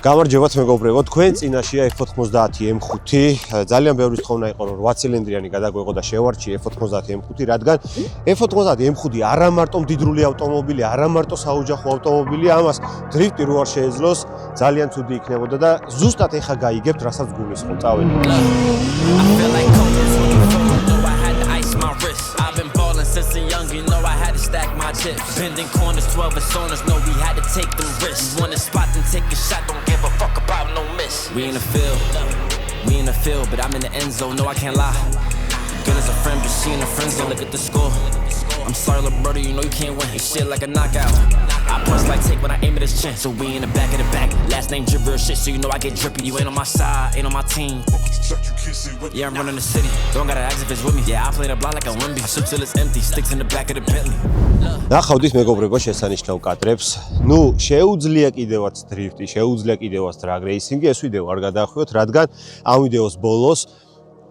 გამარჯობათ მეგობრებო, თქვენ წინაშია F90 M5. ძალიან ბევრი თხოვნა იყო რომ 8 ცილინდრიანი გადაგვეყო და შევარჩიე F90 M5, რადგან F90 M5 არა მარტო მდიდრული ავტომობილი, არა მარტო საოჯახო ავტომობილი, ამას დრიფტი რო არ შეეძლოს, ძალიან ცუდი იქნებოდა და ზუსტად ეხა გაიგებთ, რასაც გულისხმობ. წავედით. Since a young, you know I had to stack my chips. Bending corners, 12 personas, know we had to take them risks. You want a spot, then take a shot, don't give a fuck about no miss. We in the field, but I'm in the end zone, no I can't lie. Good as a friend, but she in the friend zone, look at the score. I'm sorry, little brother, you know you can't win. This shit like a knockout. I punch like take when I aim at his chin. So we in the back of the back. Last name drip real shit, so you know I get drippy. You ain't on my side, ain't on my team. Yeah, I'm running the city. Don't gotta ask if it's with me. Yeah, I play the block like a Wimby. I shoot till it's empty. Sticks in the back of the Bentley. ნახავთ მეგობრებო შესანიშნავ კადრებს. ნუ შეუძლია კიდევაც დრიფტი, შეუძლია კიდევაც დრაგ რეისინგი, ეს ვიდეო არ გადაახვიოთ, რადგან ამ ვიდეოს ბოლოს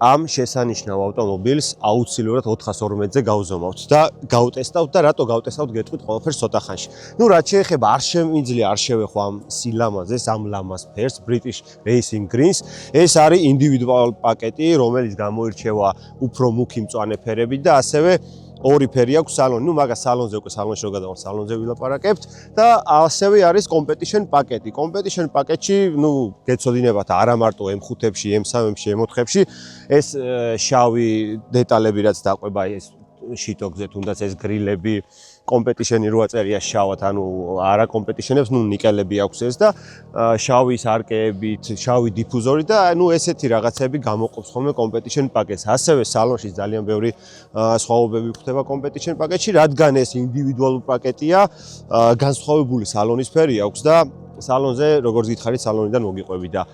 ამ შესანიშნავ ავტომობილს აუცილებლად 412-ზე გავზომავთ და გავტესტავთ და რატო გავტესტავთ გეტყვით ყველაფერს ცოტა ხანში. ნუ რაც შეეხება არ შემიძლია არ შევეხო ამ სილამაზეს, ამ ლამაზ ფერს, British Racing Greens. ეს არის ინდივიდუალ პაკეტი, რომელიც გამოირჩევა უფრო მუქი მწვანე ფერებით და ასევე ორი ფერი აქვს სალონი. ნუ მაგას სალონზე უკვე სალონში რო გადავარ, სალონზე ვილაპარაკებთ და ასევე არის competition პაკეტი. Competition პაკეტში, ნუ გეცოდინებათ არა მარტო M5-ებში, M3-ებში, M4-ებში, ეს შავი დეტალები რაც დაყვება ეს შიტოქზე, თუნდაც ეს გრილები, competition-ი რო აწერია შავად, ანუ არა competition-ებს, ნუ ნიკელები აქვს ეს და შავის არკეებით, შავი დიფუზორი და ნუ ესეთი რაღაცები გამოყოფს ხოლმე competition პაკეტს. ასევე სალონში ძალიან ბევრი სხვაობები გვხვდება competition პაკეტში, რადგან ეს ინდივიდუალური პაკეტია, განსხვავებული სალონის ფერი აქვს და სალონზე, როგორც გითხარით, სალონიდან მოგიყვები და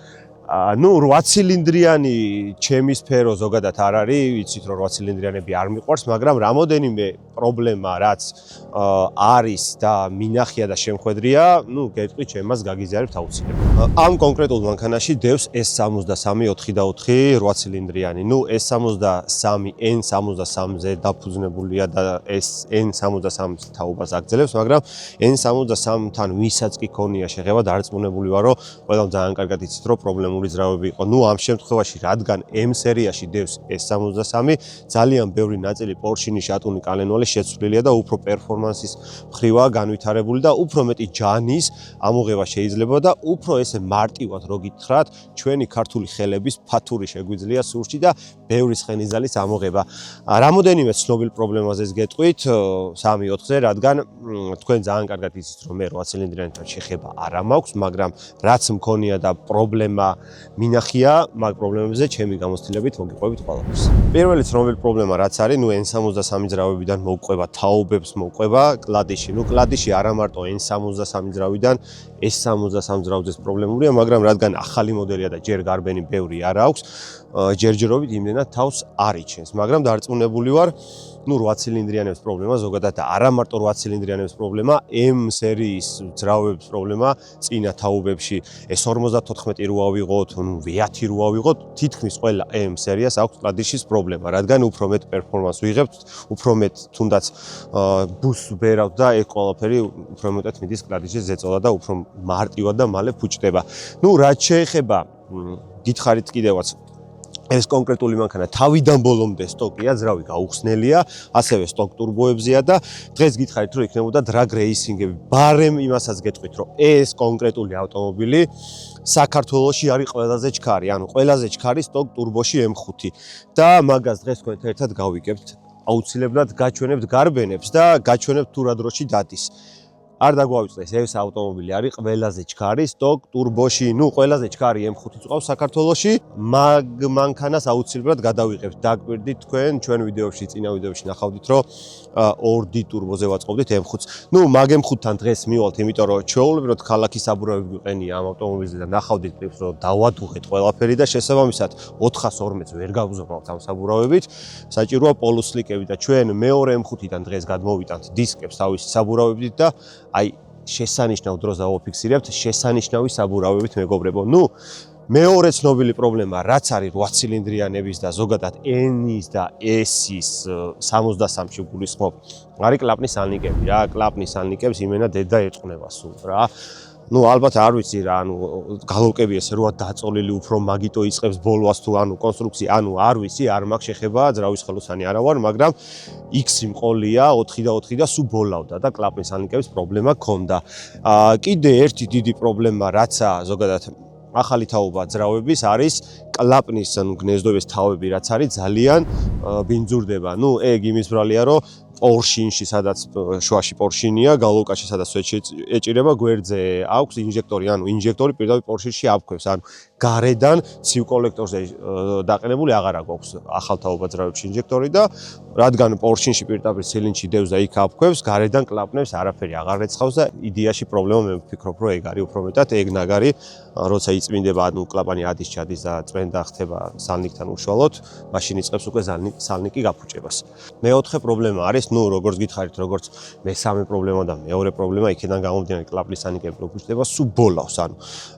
ნუ 8 ცილინდრიანი ჩემი სფერო ზოგადად არ არის, ვიცით რომ 8 ცილინდრიანები არ მიყვარს, მაგრამ რამოდენიმე პრობლემა რაც არის და მინახია და შემხედრია, ნუ გეტყვით ჩემას გაგიზიარებთ აუცილებლად. ამ კონკრეტულ მანქანაში დევს S63 4x4 8 ცილინდრიანი. ნუ S63 N63-ზე დაფუძნებულია და N63 თაობას აგრძელებს, მაგრამ N63-თან ვისაც კი ქონია შეხება დარწმუნებული ვარ, რომ ყველამ ძალიან კარგად იცით, რომ პრობლემური ძრავები იყო. ნუ ამ შემთხვევაში, რადგან M სერიაში დევს S63, ძალიან ბევრი ნაწილი პორშინის შატუნი კალენვალი შეცვლილია და უფრო პერფორმანსის მხრივაა განვითარებული და უფრო მეტი ჯანის ამოღება შეიძლება და უფრო ესე მარტივად რო გითხრათ, ჩვენი ქართული ხელების ფათური შეგვიძლია სურში და ბევრი ცხენიზალის ამოღება. რამოდენიმე ცნობილ პრობლემაზე გეტყვით 3-4-ზე, რადგან თქვენ ძალიან კარგად იცით, რომ მე 8 ცილინდრიანთან შეხება არა მაქვს, მაგრამ რაც მქონია და პრობლემა მინახია, მაგ პრობლემებზე ჩემი გამოცდილებით მოგიყვებით ყველაფერს. პირველი ცნობილი პრობლემა რაც არის, ნუ N63 ძრავებიდან მოვყვება თაობებს, მოვყვება კლადიში. ნუ კლადიში არა მარტო N63 ძრავიდან S63 ძრავზეც პრობლემურია, მაგრამ რადგან ახალი მოდელია და ჯერ გარბენი ბევრი არ აქვს, ჯერჯერობით იმდენად თავს არ იჩენს, მაგრამ დარწმუნებული ვარ, ნუ 8 ცილინდრიანების პრობლემა ზოგადად და არა მარტო 8 ცილინდრიანების პრობლემა, M სერიის ძრავების პრობლემა წინა თაობებში S54 რო ავიღოთ, ნუ V10 რო ავიღოთ, თითქმის ყველა M სერიას აქვს კლადიშის პრობლემა, რადგან უფრო მეტ პერფორმანსს ვიღებთ, უფრო მეტ თუნდაც ბუსს ვერავთ და ეს ყველაფერი უფრო მეტად მიდის კლადიშის ზეწოლა და უფრო მარტივად და მალე ფუჭდება. ნუ რაც შეეხება გითხარით კიდევაც ეს კონკრეტული მანქანა თავიდან ბოლომდე სტოკია, ძრავი გაუხსნელია, ასევე სტოკ ტურბოებზეა და დღეს გითხარით რომ იქნებოდა დრაგ რეისინგები. ბარემ იმასაც გეტყვით, რომ ეს კონკრეტული ავტომობილი საქართველოში არის ყველაზე ჩქარი, ანუ ყველაზე ჩქარი სტოკ ტურბოში M5 და მაგას დღეს თქვენთან ერთად გავიგებთ. აუცილებლად გაჩვენებთ გარბენებს და გაჩვენებთ თუ რა დროში დადის. არ დაგვავიწყდეს, ეს ავტომობილი არის ყველაზე ჩქარი სტოკ ტურბოში, ნუ ყველაზე ჩქარი M5 წვავს საქართველოში, მაგ მანქანას აუცილებლად გადავიღებთ. დაგვირდით თქვენ ჩვენ ვიდეოში, წინა ვიდეოში ნახავდით, რომ 2D ტურბოზე ვაწყობდით M5-ს. ნუ მაგ M5-თან დღეს მივალთ, იმიტომ რომ ჩვეულებრივად ქალაქის საბურავები გვიყენია ამ ავტომობილზე და ნახავდით clips, რომ დავადუღეთ ყველაფერი და შესაბამისად 412-ს ვერ გავზომავთ ამ საბურავებით. საჭიროა პოლუსლიკები და ჩვენ მეორე M5-დან დღეს გადმოვიტანთ დისკებს თავისი საბურავებით და აი შესანიშნავ დროს დავაფიქსირებთ შესანიშნავი საბურავებით მეგობრებო. ნუ მეორე ცნობილი პრობლემა რაც არის 8 ცილინდრიანების და ზოგადად N-ის და S-ის 63-ში გულისხმობ, არის კლაპნის სალნიკები რა. კლაპნის სალნიკებს იმენა დედა ეწყნება სულ რა. ну ალბათ არ ვიცი რა, ანუ გალოკები ესე როა დაწოლილი უფრო მაგიტო იწყებს ბოლოს თუ ანუ კონსტრუქცია, ანუ არ ვიცი, არ მაქვს შეხება, ძრავის ხელოსანი არა ვარ, მაგრამ X იმყოლია 4 და 4 და სულ ბოლავდა და კლაპნის ანიკების პრობლემა ქონდა. კიდე ერთი დიდი პრობლემა რაცა ზოგადად ახალი თაობა ძრავების არის კლაპნის ანუ გნეზდოების თავები რაც არის ძალიან ბინძურდება. ნუ ეგ იმის ბრალია რომ პორშინში სადაც შუაში პორშინია, გალოკაში სადაც ეჭირება გვერდზე აქვს ინჟექტორი, ანუ ინჟექტორი პირდაპირ პორშინში აფქვევს, ანუ გარედან ცივ კოლექტორზე დაყენებული აღარ აქვს ახალთაობა ძრავებში ინჟექტორი და რადგან პორშინში პირდაპირ ცილინდში დევს და იქ აფქვევს, გარედან კლაპნებს არაფერი აღარ ეცხავს და იდეაში პრობლემა მე ვფიქრობ, რომ ეგ არის უფრო მეტად ეგ ნაგარი, როცა იწმინდება, ანუ კლაპანი ადის ჩადის და წვენდა ხდება სალნიკთან უშუალოდ, მაშინ იწყებს უკვე სალნიკი გაფუჭებას. მეოთხე პრობლემა არის ну, როგორც გითხარით, როგორც მესამე პრობლემა და მეორე პრობლემა, იქიდან გამომდინარე კლაპლის ანიკები რო ფუჭდება, სულ ბოლავს, ანუ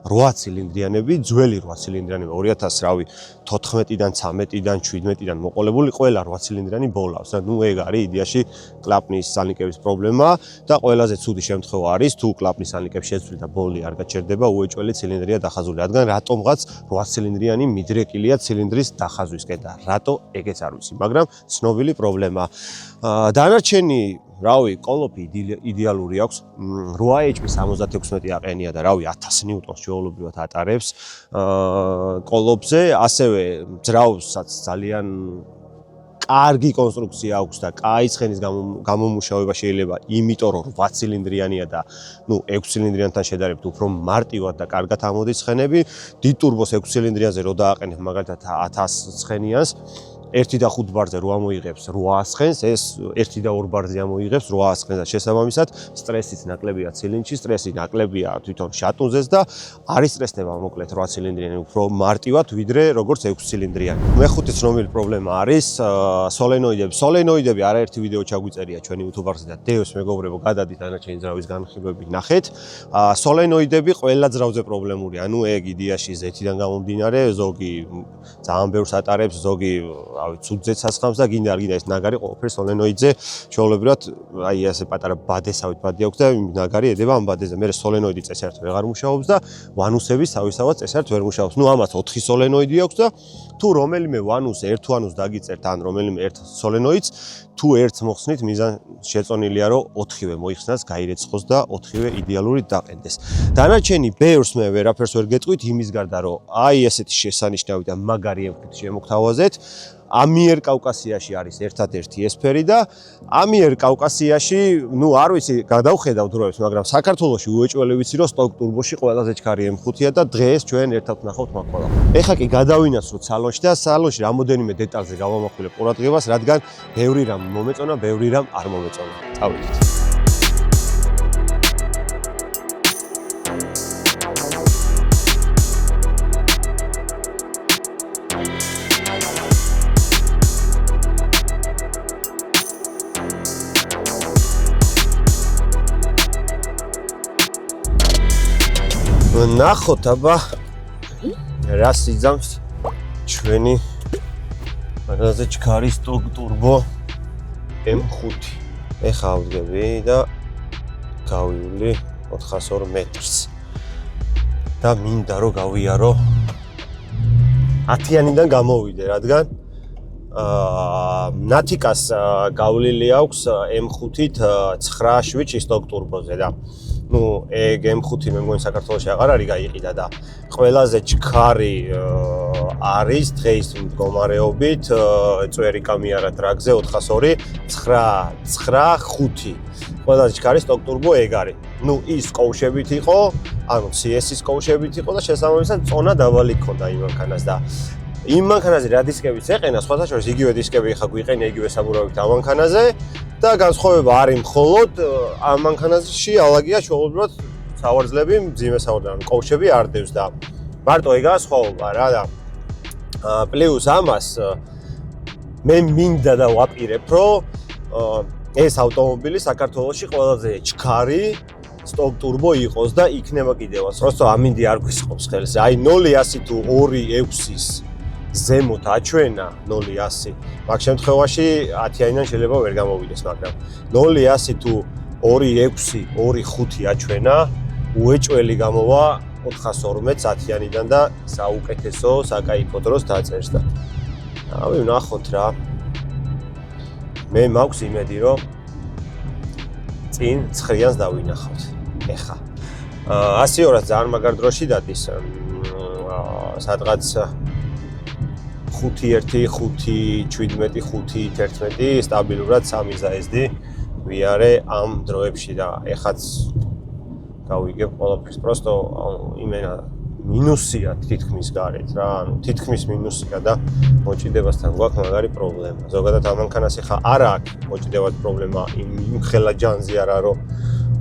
8 ცილინდრიანები, ძველი 8 ცილინდრიანი 2000 რავი 14-დან, 13-დან, 17-დან მოყოლებული ყველა 8 ცილინდრიანი ბოლავს. ანუ ეგ არის იდეაში კლაპნის ანიკების პრობლემა და ყველაზე ცუდი შემთხვევა არის, თუ კლაპნის ანიკების შეცვლით და ბოლი არ გაჩერდება, უეჭველი ცილინდრია დახაზული, რადგან რატომღაც 8 ცილინდრიანი მიდრეკილია ცილინდრის დახაზვისკენ და რატო ეგეც არ ვიცი, მაგრამ ცნობილი პრობლემა. დანარჩენი, რავი, კოლოფი იდეალური აქვს, 8H-ი 76 აყენია და რავი 1000 ნიუტონს ჩვეულებრივად ატარებს კოლოფზე, ასევე ძრავსაც ძალიან კარგი კონსტრუქცია აქვს და კაი ცხენის გამომუშავება შეიძლება, იმიტომ რომ 8 ცილინდრიანია და ნუ 6 ცილინდრიანთან შედარებით უფრო მარტივად და კარგად ამოდის ცხენები, დიდ ტურბოს 6 ცილინდრიანზე რო დააყენებ მაგალითად 1000 ცხენიანს 1 და 5 ბარზე რო ამოიღებს 800 ცხენს, ეს 1 და 2 ბარზე ამოიღებს 800 ცხენს და შესაბამისად სტრესიც ნაკლებია ცილინდში, სტრესი ნაკლებია თვითონ შატუნზეც და არის სტრესნება მოკლედ 8 ცილინდრიანი უფრო მარტივად ვიდრე როგორც 6 ცილინდრიანი. მეხუთე ცნობილი პრობლემა არის სოლენოიდები. სოლენოიდები არაერთი ვიდეო ჩაგვიწერია ჩვენი YouTube-ზე და დევს მეგობრებო, გადადით დანარჩენი ძრავის განხილვები ნახეთ. სოლენოიდები ყველა ძრავზე პრობლემური, ანუ ეგ იდეაში ზეთიდან გამომდინარე, ზოგი ძალიან ბევრს ატარებს, ზოგი რავი, ცუდზეც ასხამს და გინდა არ გინდა ეს ნაგარი ყველაფერი სოლენოიდზე ჩვეულებრივად აი ასე პატარა ბადესავით ბადი აქვს და იმ ნაგარი ედება ამ ბადეზე. მე სოლენოიდი წესიერ ვეღარ მუშაობს და ვანუსები თავისთავად წესიერ ვერ მუშაობს. ნუ ამას 4 სოლენოიდი აქვს და თუ რომელიმე ვანუს ერთ ვანუს დაგიწერთ ან რომელიმე ერთ სოლენოიდს თუ ერთს მოხსნით მიზან შეწონილია რომ 4-ვე მოიხსნას, გაირეცხოს და 4-ვე იდეალური დაყენდეს. დანარჩენი ბევრს მე ვერაფერს ვერ გეტყვით იმის გარდა რომ აი ესეთი შესანიშნავი და მაგარი ემხით შემოგთავაზეთ. ამიერ კავკასიაში არის ერთადერთი ესფერი და ამიერ კავკასიაში, ნუ არ ვიცი, გადავხედავ დროებს, მაგრამ საქართველოში უეჭველი ვიცი რომ სტოკ ტურბოში ყველაზე ჩქარი M5-ია და დღეს ჩვენ ერთად ვნახავთ მაგ ყველა. ეხლა კი გადავინაცვლოთ სალონში და სალონში რამოდენიმე დეტალზე გავამახვილებ ყურადღებას, რადგან ბევრი რამ მომეწონა, ბევრი რამ არ მომეწონა. წავედით. ნახოთ აბა რას იძამს ჩვენი ყველაზე ჩქარი სტოკ ტურბო M5. ეხლა ავდგები და გავივლი 402 მეტრს და მინდა რომ გავიარო 10-იანიდან გამოვიდე, რადგან ნათიკას გავლილი აქვს M5-ით 9 შვიჩი სტოკ ტურბოზე და ну, ეგ M5 მე მგონი საქართველოში აღარ არის გაიყიდა და ყველაზე ჩქარი არის დღეს მდგომარეობით წვერი კამიარა ტრაკზე 402 995. ყველაზე ჩქარი სტოკ ტურბო ეგ არის. ну, ის კოუშებით იყო, ანუ CS-ის კოუშებით იყო და შესაბამისად წონა დაბალი ქონდა იმ მანქანას და იმ მანქანაზე რა დისკებიც ეყენა, სხვათა შორის იგივე დისკები ხა გვიყენია იგივე საბურავით ამ მანქანაზე და განსხვავება არის მხოლოდ ამ მანქანაში ალაგია ჩვეულებრივად სავარძლები მძიმე სავარძლები, კოუშები არ დევს და მარტო ეგაა სხვაობა რა და პლუს ამას მე მინდა და ვაპირებ რომ ეს ავტომობილი საქართველოში ყველაზე ჩქარი სტოკ ტურბო იყოს და იქნება კიდევაც. просто ამინდი არ გვისხობს ხელს. აი 0-100 თუ 2.6-ის ზემოთ აჩვენა 0-100. მაგ შემთხვევაში 10-იანიდან შეიძლება ვერ გამოვიდეს, მაგრამ 0-100 თუ 2.6, 2.5 აჩვენა უეჭველი გამოვა 412 10-იანიდან და საუკეთესო საკაიფო დროს დაწერს და ავი ვნახოთ რა. მე მაქვს იმედი რომ წინ 9-იანს დავინახავთ. ეხა 100-200 ძალიან მაგარ დროში დადის. სადღაც 5-1, 5-17, 5-11 სტაბილურად 3 ზაესდი ვიარე ამ დროებში და ეხაც გავიგებ ყველაფერს. просто იმენა მინუსია თითქმის გარეთ რა, ანუ თითქმის მინუსია და მოჭიდებასთან გვაქვს მაგარი პრობლემა. ზოგადად ამანქანას ეხა არა აქვს მოჭიდებას პრობლემა, იმ ხელა ჯანზე არა რომ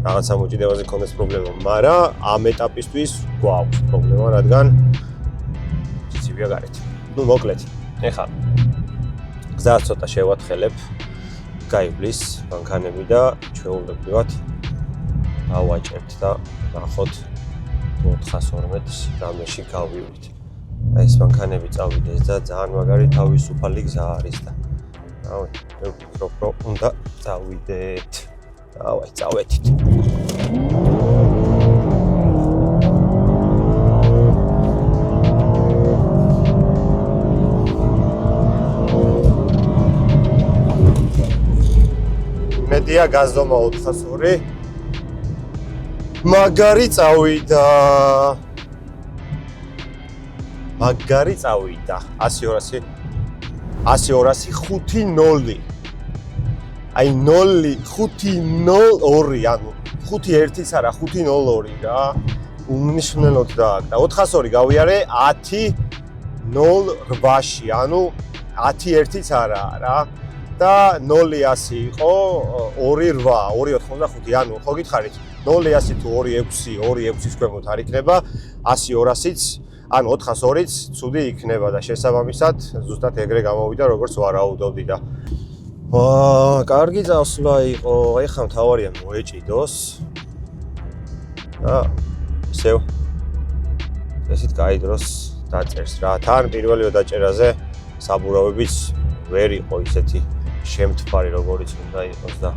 რაღაცა მოჭიდებაზე ქონდეს პრობლემა, მაგრამ ამ ეტაპისთვის გვაქვს პრობლემა, რადგან ცივია გარეთ. ну მოკლედ, ეხა გზას ცოტა შევათხელებ, გაივლის მანქანები და ჩვეულებრივად დავაჭერთ და ნახოთ 412-ს რამეში გავივლით. აი ეს მანქანები წავიდეს და ძალიან მაგარი თავისუფალი გზა არის და რავი, მე ვფიქრობ რომ უნდა წავიდეთ. დავაი, წავედით. მედია გაზდომა 402 მაგარი წავიდა 100-200 5-0 აი 0-5-0-2 ანუ 5-1-იც არა 5-0-2 რა უმნიშვნელოდ დააკ და 402 გავიარე 10-0-8-ში ანუ 10-1-იც არა რა და 0-100 იყო 2-8 2-85 ანუ ხო გითხარით 0-100 თუ 2-6 2-6-ის ქვემოთ არ იქნება 100-200-იც ან 402-იც ცუდი იქნება და შესაბამისად ზუსტად ეგრე გამოვიდა როგორც ვარაუდობდი და კარგი წავსვლა იყო ეხლა მთავარია მოეჭიდოს და ისევ ესეთ კაი დროს დაწერს რა თან პირველივე დაჭერაზე საბურავებიც ვერ იყო ისეთი შემთხვარი როგორიც უნდა იყოს და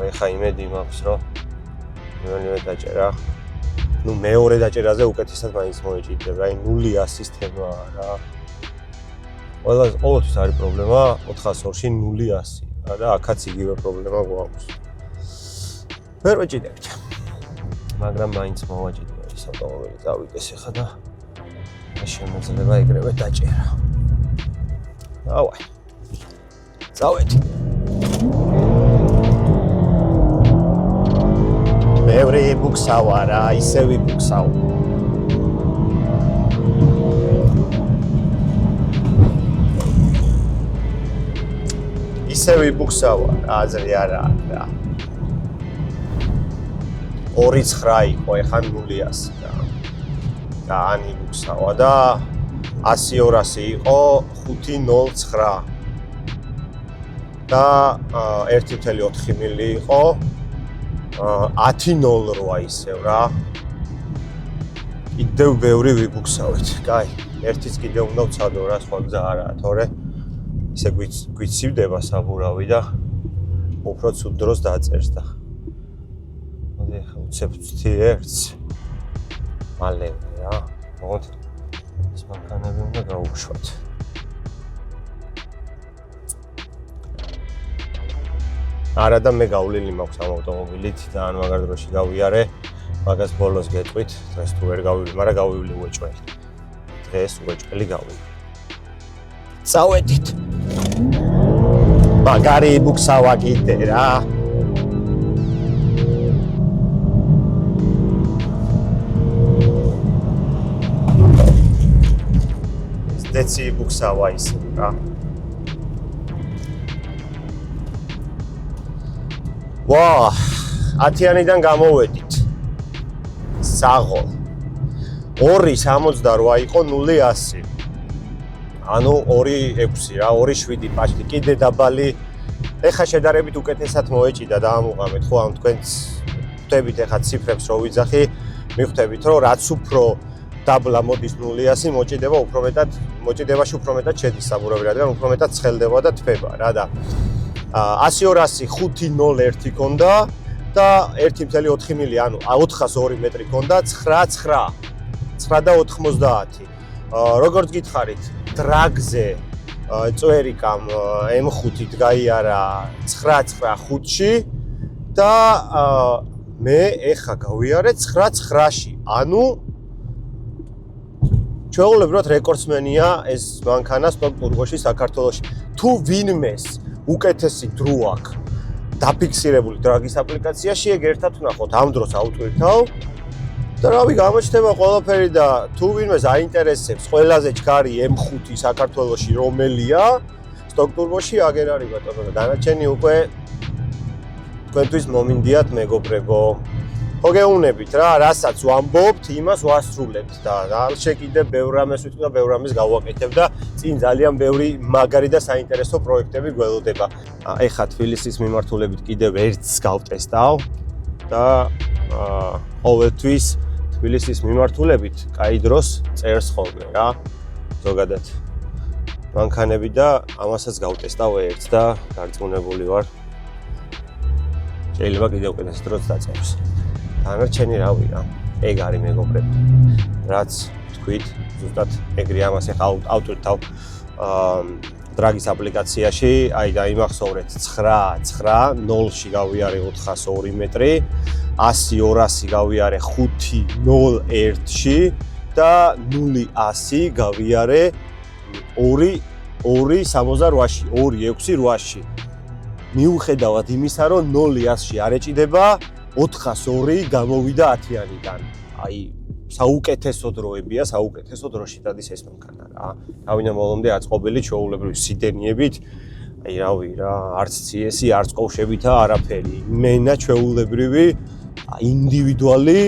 ეხლა იმედი მაქვს რომ პირველივე დაჭერა ну მეორე დაჭერაზე უკეთესად მაინც მოეჭიდება აი 0-100 სისტემაა რა ყოველთვის არის პრობლემა 402-ში 0-100 და აქაც იგივე პრობლემა გვაქვს ვერ ვეჭიდებთ მაგრამ მაინც მოვაჭიდია ეს ავტომობილი წავიდეს ახლა და შემეძლება ეგრევე დაჭერა დავაი წავედი ბევრი ბუქსავა რა ისე ვიბუქსავ ისე ვიბუქსავა აზრი არა რა 2-9 იყო ეხან 0-100 და ანი ბუქსავა და 100-200 იყო 5-0-9 და 1.4 მილი იყო 10-0-8 ისევ რა. კიდევ ბევრი ვიბუქსავით. კაი, ერთიც კიდევ უნდა ვცადო რა, სხვა გზა არაა, თორე ისე გვიცივდება საბურავი და უფრო ცუდ დროს დაწერს და. მოდი ახლა ვცებ ერთს. მალევე რა. მოგოთ ეს მანქანები უნდა გავუშვათ. არა და მე გავლილი მაქვს ამ ავტომობილით და ან მაგარ დროში გავიარე მაგას ბოლოს გეტყვით დღეს თუ ვერ გავივლი მაგრამ გავივლი უეჭველი დღეს უეჭველი გავივლი წავედით მაგარი ბუქსავა კიდე რა დეცი ბუქსავა ისე რა ვა 10-იანიდან გამოვედით საღოლ 2.68 იყო 0-100 ანუ 2.6 რა 2.7 პაშტი კიდე დაბალი ეხა შედარებით უკეთესად მოეჭიდა და ამუღამეთ ხო ამ თქვენს ხვდებით ეხა ციფრებს რო ვიძახი მიხვდებით რომ რაც უფრო დაბლა მოდის 0-100 მოჭიდება უფრო მეტად მოჭიდებაში უფრო მეტად შედის საბურავი რადგან უფრო მეტად ცხელდება და თბება რა და 100-200 5-0-1 ქონდა და 1.4 მილი, ანუ 402 მეტრი ქონდა 9.90. Როგორც გითხარით, დრაგზე წვერიკამ M5-ით გაიარა 9.95-ში და მე ეხა გავიარე 9.9-ში. ანუ ჩვეულებრივად რეკორდსმენია ეს მანქანა სტოკ ტურბოში საქართველოში. თუ ვინმეს უკეთესი დრო აქვს დაფიქსირებული დრაგის აპლიკაციაში, ეგ ერთად ვნახოთ, ამ დროს ავტვირთავ და რავი, გამოჩნდება ყველაფერი და თუ ვინმეს აინტერესებს ყველაზე ჩქარი M5 საქართველოში რომელია, სტოკ ტურბოში აგერ არის ბატონო და დანარჩენი უკვე თქვენთვის მომინდიათ მეგობრებო. ხო გეუბნებით რა, რასაც ვამბობთ, იმას ვასრულებთ და ალშე კიდე ბევრ რამეს ვიტყვი და ბევრ რამეს გავაკეთებ და წინ ძალიან ბევრი მაგარი და საინტერესო პროექტები გველოდება. ეხა თბილისის მიმართულებით კიდევ ერთს გავტესტავ და ყოველთვის თბილისის მიმართულებით კაი დროს წერს ხოლმე რა. ზოგადად მანქანები და ამასაც გავტესტავ ერთს და გარწმუნებული ვარ. შეიძლება კიდევ უკეთეს დროს დაწეროს. დანარჩენი რავია, ეგ არის მეგობრები. რაც თქვით, ზუსტად ეგრე ამას ეხა ავტვირთავ დრაგის აპლიკაციაში, აი დაიმახსოვრეთ 9.9-0-ში გავიარე 402 მეტრი, 100-200 გავიარე 5.01-ში და 0-100 გავიარე 2.68-ში, 2.68-ში. მიუხედავად იმისა, რომ 0-100-ში არ ეჭიდება 402 გამოვიდა 10-იანიდან. აი, საუკეთესო დროებია, საუკეთესო დროში დადის ეს მანქანა რა. თავიდან ბოლომდე აწყობილი ჩვეულებრივი სიდენიებით. აი, რავი რა, არც CS-ი, არც კოვშებითა არაფერი. მენა ჩვეულებრივი ინდივიდუალი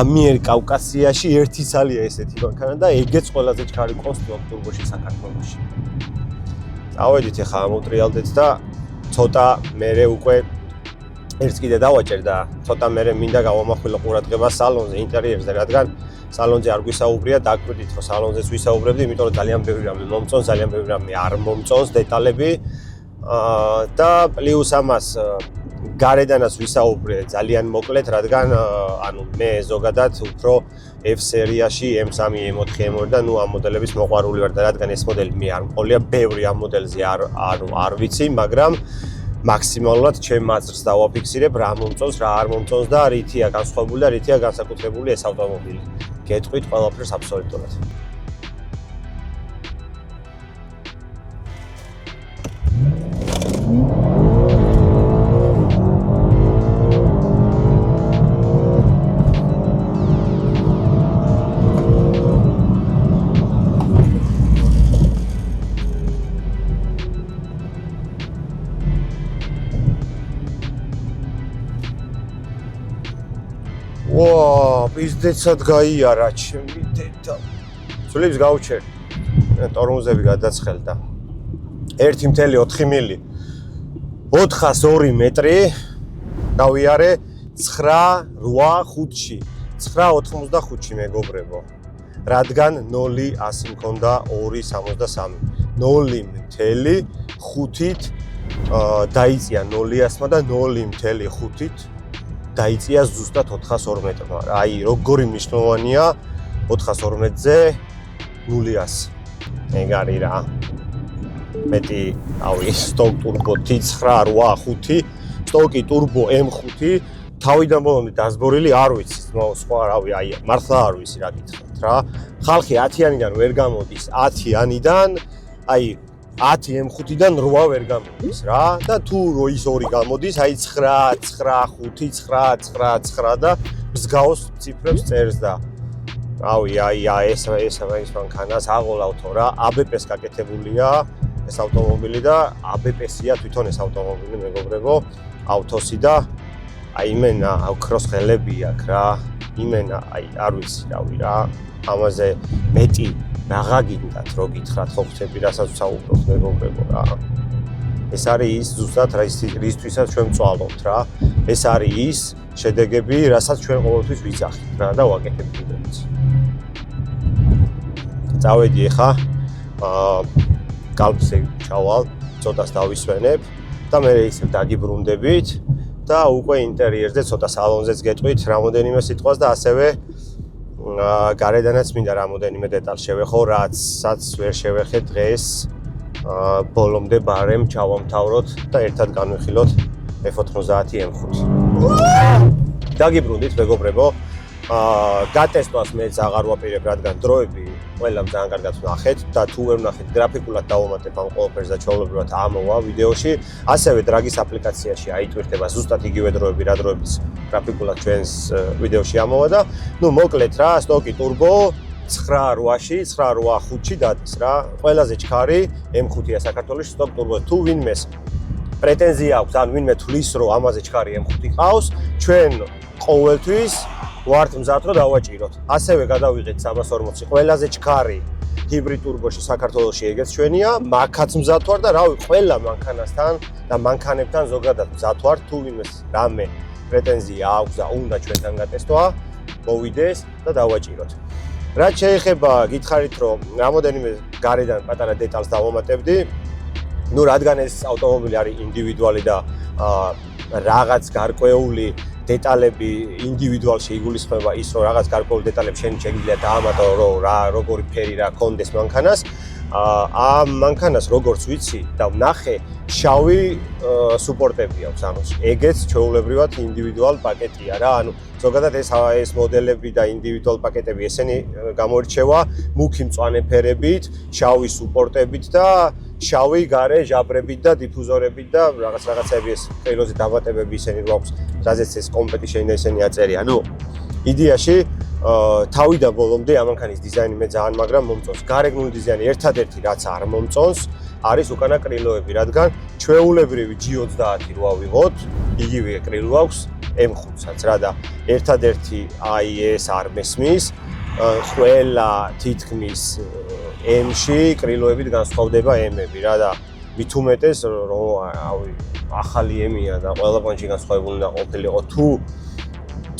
ამიერკავკასიაში ერთი ძალია ესეთი მანქანა და ეგეც ყველაზე ჩქარი კონსტრუქტორ ტურბოში საქართველოში. წავედით ახლა ამოტრიალდეთ და ცოტა მერე უკვე ერთს კიდე დავაჭერ და ცოტა მერე მინდა გავამახვილო ყურადღება სალონზე, ინტერიერზე, რადგან სალონზე არ გვისაუბრია, დაგვიდით რომ სალონზეც ვისაუბრებდი, იმიტომ რომ ძალიან ბევრი რამე მომწონს, ძალიან ბევრი რამე არ მომწონს დეტალები და პლუს ამას გარედანაც ვისაუბრე ძალიან მოკლედ, რადგან ანუ მე ზოგადად უფრო F სერიაში M3, M4, M2 და ნუ ამ მოდელების მოყვარული ვარ და რადგან ეს მოდელი მე არ მყოლია, ბევრი ამ მოდელზე არ ვიცი, მაგრამ მაქსიმალურად ჩემ აზრს დავაფიქსირებ, რა მომწონს, რა არ მომწონს და რითია განსხვავებული და რითია განსაკუთრებული ეს ავტომობილი. გეტყვით ყველაფერს აბსოლუტურად. Pizdețat gaiara, ჩემი დედა. სულებს გავჩერ. ტორმუზები გადაცხელდა. 1.4 მილი. 402 მეტრი. გავიარე 9.85-ში. 9.85-ში მეგობრებო. რადგან 0-100 მქონდა 2.63. 0.5-ით დაიწია 0-100-მა და 0.5-ით დაიწია ზუსტად 402 მეტრმა. აი, როგორი მნიშვნელოვანია 412-ზე 0-100. ეგ არის რა. მეტი, რავი, სტოკ ტურბო T985, სტოკი ტურბო M5, თავიდან ბოლომდე დასბორილი არ ვიცი, სხვა რავი, აი, მართლა არ ვიცი რა გითხრათ რა. ხალხი 10-იანიდან ვერ გამოდის, 10-იანიდან, აი 10 M5-დან 8 ვერ გამოდის რა და თუ ის ორი გამოდის, აი 9, 9, 5, 9, 9, 9 და მსგავს ციფრებს წერს და რავი, აი ეს მანქანას აღოლავთო რა, ABP-ს გაკეთებულია ეს ავტომობილი და ABP-სია თვითონ ეს ავტომობილი მეგობრებო, ავთოსი და აი იმენა ოქროს ხელები აქვს რა, იმენა აი არ ვიცი რავი რა, ამაზე მეტი რაღა გინდათ რო გითხრათ ხო ხთები რასაც ვსაუბრობთ მეგობრებო რა. ეს არის ის ზუსტად რისთვისაც ჩვენ ვწვალობთ რა. ეს არის ის შედეგები, რასაც ჩვენ ყოველთვის ვიძახით რა და ვაკეთებთ კიდევაც. წავედი ახლა კალბზე ჩავალ, ცოტას დავისვენებ და მე ისევ დაგიბრუნდებით და უკვე ინტერიერზე ცოტა სალონზეც გეტყვით რამოდენიმე სიტყვას და ასევე გარედანაც მინდა რამოდენიმე დეტალს შევეხო, რაცაც ვერ შევეხეთ დღეს ბოლომდე ბარემ ჩავამთავროთ და ერთად განვიხილოთ F90 M5. დაგიბრუნდით მეგობრებო. გატესტვას მეც აღარ ვაპირებ, რადგან დროები ყველამ ძალიან კარგად ვნახეთ და თუ ვერ ვნახეთ გრაფიკულად დავუმატებ ამ ყველაფერს და ჩვეულებრივად ამოვა ვიდეოში. ასევე დრაგის აპლიკაციაში აიტვირთება ზუსტად იგივე დროები, რა დროებიც გრაფიკულად ჩვენს ვიდეოში ამოვა და მოკლედ რა, სტოკი turbo 9.8-ში, 9.85-ში დადეს რა. ყველაზე ჩქარი M5-ია საქართველოში სტოკ turbo. თუ ვინმეს პრეტენზია აქვს, ან ვინმე თვლის, რომ ამაზე ჩქარი M5 ყავს, ჩვენ ყოველთვის ვართ მზად რომ დავაჭიროთ. ასევე გადავიღეთ 340 ყველაზე ჩქარი ჰიბრიდ turbo-ში საქართველოში ეგეც ჩვენია, მაქაც მზად ვარ და რავი, ყველა მანქანასთან და მანქანებთან ზოგადად მზად ვარ, თუ ვინმეს რამე პრეტენზია აქვს და უნდა ჩვენთან გატესტვა, მოვიდეს და დავაჭიროთ. რაც შეეხება გითხარით, რომ რამოდენიმე გარედან პატარა დეტალს დავამატებდი, რადგან ეს ავტომობილი არის ინდივიდუალი და რაღაც გარკვეული დეტალები ინდივიდუალში იგულისხმება ის, რომ რაღაც გარკვეული დეტალები შენ შეგიძლია დაამატო, რომ რა როგორი ფერი რა კონდეს მანქანას. ამ მანქანას როგორც ვიცი და ვნახე, შავი სუპორტები აქვს, ანუ ეგეც ჩვეულებრივად ინდივიდუალ პაკეტია რა, ანუ ზოგადად ეს მოდელები და ინდივიდუალ პაკეტები ესენი გამოირჩევა მუქი მწვანე ფერებით, შავი სუპორტებით და შავი გარე ჟაბრებით და დიფუზორებით და რაღაცები ეს ყელოზე დამატებები ისენი გვაქვს, რაზეც ეს კომპლექტი შეიძლება ისენი აწერია. ანუ იდეაში თავიდან ბოლომდე ამ მანქანის დიზაინი მე ძალიან მაგრამ მომწონს. გარეგნული დიზაინი ერთადერთი რაც არ მომწონს არის უკანა კრილოები, რადგან ჩვეულებრივი G30 რო ავიღოთ, იგივე კრილო აქვს M5-საც რა და ერთადერთი აი ეს არ მესმის, ყველა თითქმის M-ში კრილოებით განსხვავდება M-ები რა და მით უმეტეს რომ ახალი M-ია და ყველა პონჩი განსხვავებული და ყოფილიყო თუ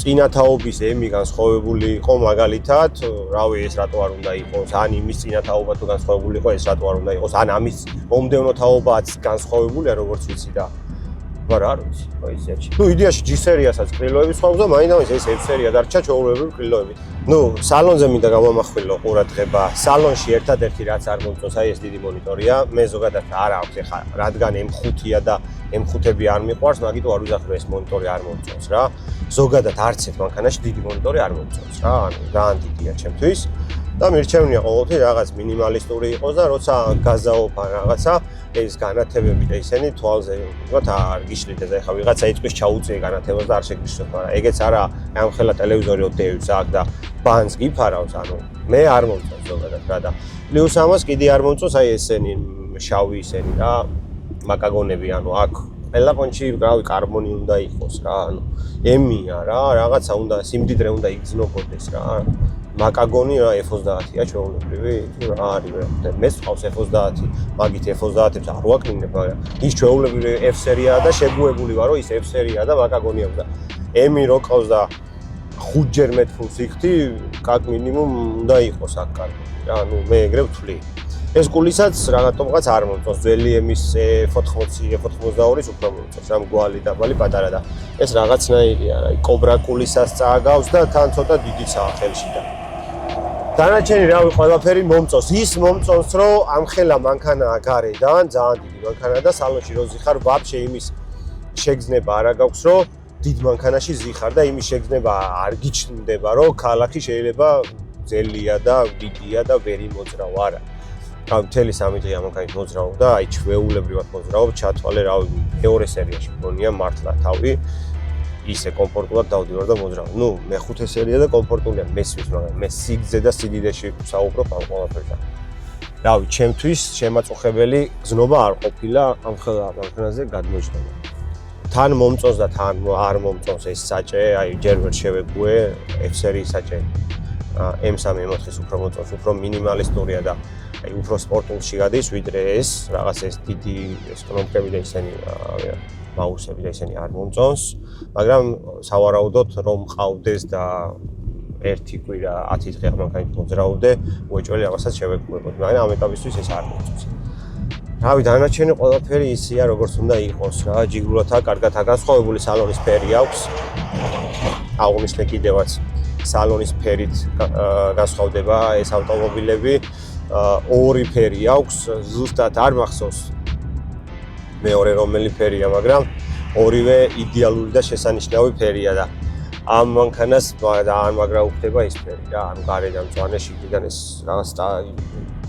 წინათაობის M-ი განსხვავებული იყო მაგალითად, რავი ეს რატო არ უნდა იყოს, ან იმის წინათაობა თუ განსხვავებული იყო, ეს რატო არ უნდა იყოს, ან ამის მომდევნო თაობაც განსხვავებულია, როგორც ვიცი და მაგრამ არ ვიცი, ისეთი. იდეაში G-სერიასაც კრილოები სხვა და მაინც ეს F-სერია დარჩა ჩვეულებრივი კრილოებით. სალონზე მინდა გავამახვილო ყურადღება. სალონში ერთადერთი რაც არ მომწონს, აი ეს დიდი მონიტორია. მე ზოგადად არ აქვს ეხა, რადგან M5-ია და M5-ები არ მიყვარს, მაგით არ ვიზახ რომ ეს მონიტორი არ მომწონს რა. ზოგადად არც ერთ მანქანაში დიდი მონიტორი არ მომწონს რა, ანუ ძალიან დიდია ჩემთვის. და მირჩევნია ყოველთვის რაღაც მინიმალისტური იყოს და როცა გაზაობ ან რაღაცა ეს განათებები და ისინი თვალზე ვთქვათ არ გიშლით და ეხა ვიღაცა იწვის ჩაუწიე განათებას და არ შეგიშლოთ, მაგრამ ეგეც არა ამ ხელა ტელევიზორი ოდევს აქ და ბანს გიფარავს, ანუ მე არ მომწონს ზოგადად რა და პლუს ამას კიდე არ მომწონს აი ესენი შავი ისენი რა მაკაგონები, ანუ აქ ყველა პონჩი რავი კარბონი უნდა იყოს რა, ანუ M-ია რა, რაღაცა უნდა სიმდიდრე უნდა იგრძნობოდეს რა. მაკაგონი რა F30-ია ჩვეულებრივი, თუ რა არის რა. მე ვყავს F30, მაგით F30-ებს არ ვაკრინებ, მაგრამ ის ჩვეულებრივი F-სერიაა და შეგუებული ვარ, რომ ის F-სერიაა და მაკაგონი აქვს და M-ი რო ყავს და 5-ჯერ მეტფულს იქთი, კაკ მინიმუმ უნდა იყოს აქ კარბონი რა, ანუ მე ეგრე ვთვლი. ეს გულისაც რაღაცომღაც არ მომწონს, ძველი M-ის F80, F82-ის უფრო მომწონს, რა მგვალი დაბალი პატარა და ეს რაღაცნაირია რა, კობრა გულისას წააგავს და თან ცოტა დიდიცაა ხელში და დანარჩენი რავი ყველაფერი მომწონს. ის მომწონს, რომ ამ ხელა მანქანაა გარედან, ძალიან დიდი მანქანაა და სალონში რო ზიხარ, ვაფშე იმის შეგრძნება არ აქვს, რომ დიდ მანქანაში ზიხარ და იმის შეგრძნება არ გიჩნდება, რომ ქალაქი შეიძლება ძელია და დიდია და ვერ იმოძრავ არა. მთელი 3 დღე ამ მანქანით მოძრავ და აი ჩვეულებრივად მოძრავ, ჩათვალე რავი მეორე სერიაში მგონია მართლა თავი ისე კომფორტულად დავდივარ და მოძრავ. მე-5 სერია და კომფორტულია მესმის, მაგრამ მე სიგრძე და სიდიდეში საუბრობ ამ ყველაფერთან. რავი, ჩემთვის შემაწუხებელი გზნობა არ ყოფილა ამ ხელა მანქანაზე გადმოჯდომა. თან მომწონს და თან არ მომწონს ეს საჭე, აი ჯერ ვერ შევეგუე F-სერიის საჭე. M3 M4-ის უფრო მოწონს, უფრო მინიმალისტურია და აი უფრო სპორტულში გადის, ვიდრე ეს რაღაც ეს დიდი ეს კნოპკები და ისინი მაუსები და ისინი არ მომწონს, მაგრამ სავარაუდოდ რომ მყავდეს და ერთი კვირა 10 დღე მანქანით მოძრაობდე, უეჭველი რაღაცას შევეგუებოდ, მაგრამ ამ ეტაპისთვის ეს არ მომწონს. რავი, დანარჩენი ყველაფერი ისია, როგორც უნდა იყოს რა. ჯიგრულადაა კარგადაა განსხვავებული სალონის ფერი აქვს. აღნიშნე კიდევაც სალონის ფერით განსხვავდება ეს ავტომობილები. ორი ფერი აქვს, ზუსტად არ მახსოვს მეორე რომელი ფერია, მაგრამ ორივე იდეალური და შესანიშნავი ფერია და ამ მანქანას არ მაგრა უხდება ის ფერი რა, ანუ გარედან მწვანე, შიგნიდან ეს რაღაც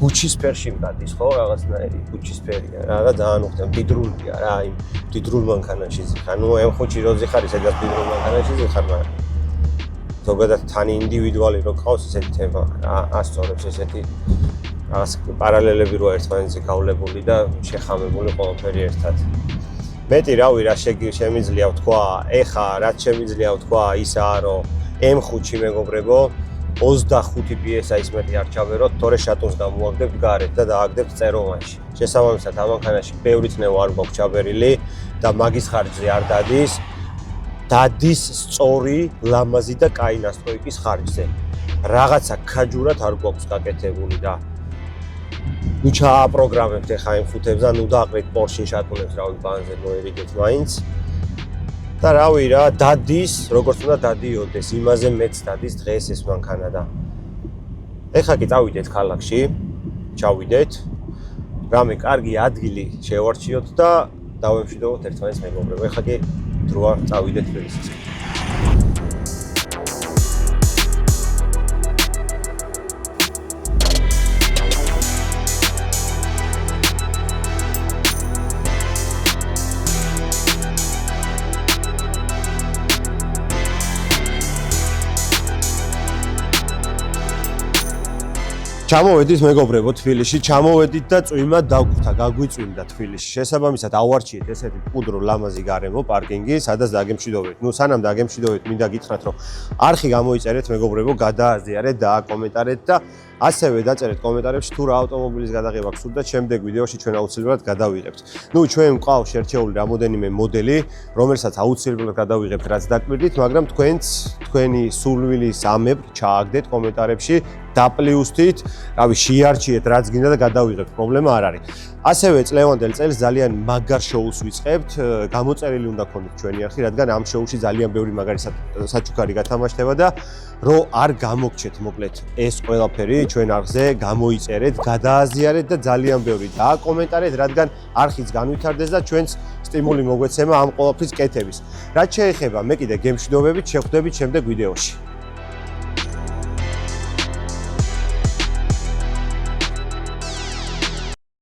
გუჩის ფერში მგადის ხო, რაღაცნაირი გუჩის ფერია რა და ძალიან უხდება, მდიდრულია რა, იმ მდიდრულ მანქანაში ზიხარ. ნუ M5 როზე ხარ, სადაც მდიდრულ მანქანაში ზიხარ, მაგრამ ზოგადად თან ინდივიდუალი რო ყავს ესეთი თემა რა, ასწორებს ესეთი რაღაც პარალელები რო ერთმანეთზე გავლებული და შეხამებული ყველაფერი ერთად. მეტი რავი რა შემიძლია ვთქვა, ეხა რაც შემიძლია ვთქვა ისაა რომ M5-ში მეგობრებო 25 PS-ის მეტი არ ჩავეროთ, თორე შატუნს გამოაგდებთ გარეთ და დააგდებთ წეროვანში. შესაბამისად ამ მანქანაში ბევრი წნევა არ გვაქვს ჩაბერილი და მაგის ხარჯზე არ დადის. დადის სწორი, ლამაზი და კაი ნასტროიკის ხარჯზე. რაღაცა ქაჯურად არ გვაქვს გაკეთებული და ნუ ჩააპროგრამებთ ახლა იმ ხუთებს და ნუ დააყრით Porsche შატუნებს რავი ბანზე მოერიდეთ მაინც. და რავი რა, დადის, როგორც უნდა დადიოდეს, იმაზე მეც დადის დღეს ეს მანქანა და ეხლა კი წავიდეთ ქალაქში, ჩავიდეთ. რამე კარგი ადგილი შევარჩიოთ და დავემშვიდობოთ ერთმანეთს მეგობრებო. ეხლა კი დროა წავიდეთ თბილისში. ჩამოვედით მეგობრებო თბილისში, ჩამოვედით და წვიმა დაგვრთა, გაგვიწვიმდა თბილისში. შესაბამისად ავარჩიეთ ესეთი მყუდრო ლამაზი გარემო, პარკინგი, სადაც დაგემშვიდობებით. ნუ სანამ დაგემშვიდობებით, მინდა გითხრათ, რომ არხი გამოიწერეთ მეგობრებო, გადააზიარეთ, დააკომენტარეთ და ასევე დაწერეთ კომენტარებში თუ რა ავტომობილის გადაღება გსურთ და შემდეგ ვიდეოში ჩვენ აუცილებლად გადავიღებთ. ნუ ჩვენ მყავს შერჩეული რამოდენიმე მოდელი, რომელსაც აუცილებლად გადავიღებთ, რაც დაკვირდით, მაგრამ თქვენი სურვილის ამებრ ჩააგდეთ კომენტარებში, დაპლიუსთით, რავი, შეარჩიეთ რაც გინდა და გადავიღებთ, პრობლემა არ არის. ასევე წლევანდელ წელს ძალიან მაგარ შოუს ვიწყებთ, გამოწერილი უნდა გქონდეთ ჩვენი არხი, რადგან ამ შოუში ძალიან ბევრი მაგარი საჩუქარი გათამაშდება და რო არ გამოგჩეთ მოკლედ ეს ყველაფერი ჩვენ არხზე, გამოიწერეთ, გადააზიარეთ და ძალიან ბევრი დააკომენტარეთ, რადგან არხიც განვითარდეს და ჩვენც სტიმული მოგვეცემა ამ ყველაფრის კეთების. რაც შეეხება, მე კიდე გემშვიდობებით, შევხვდებით შემდეგ ვიდეოში.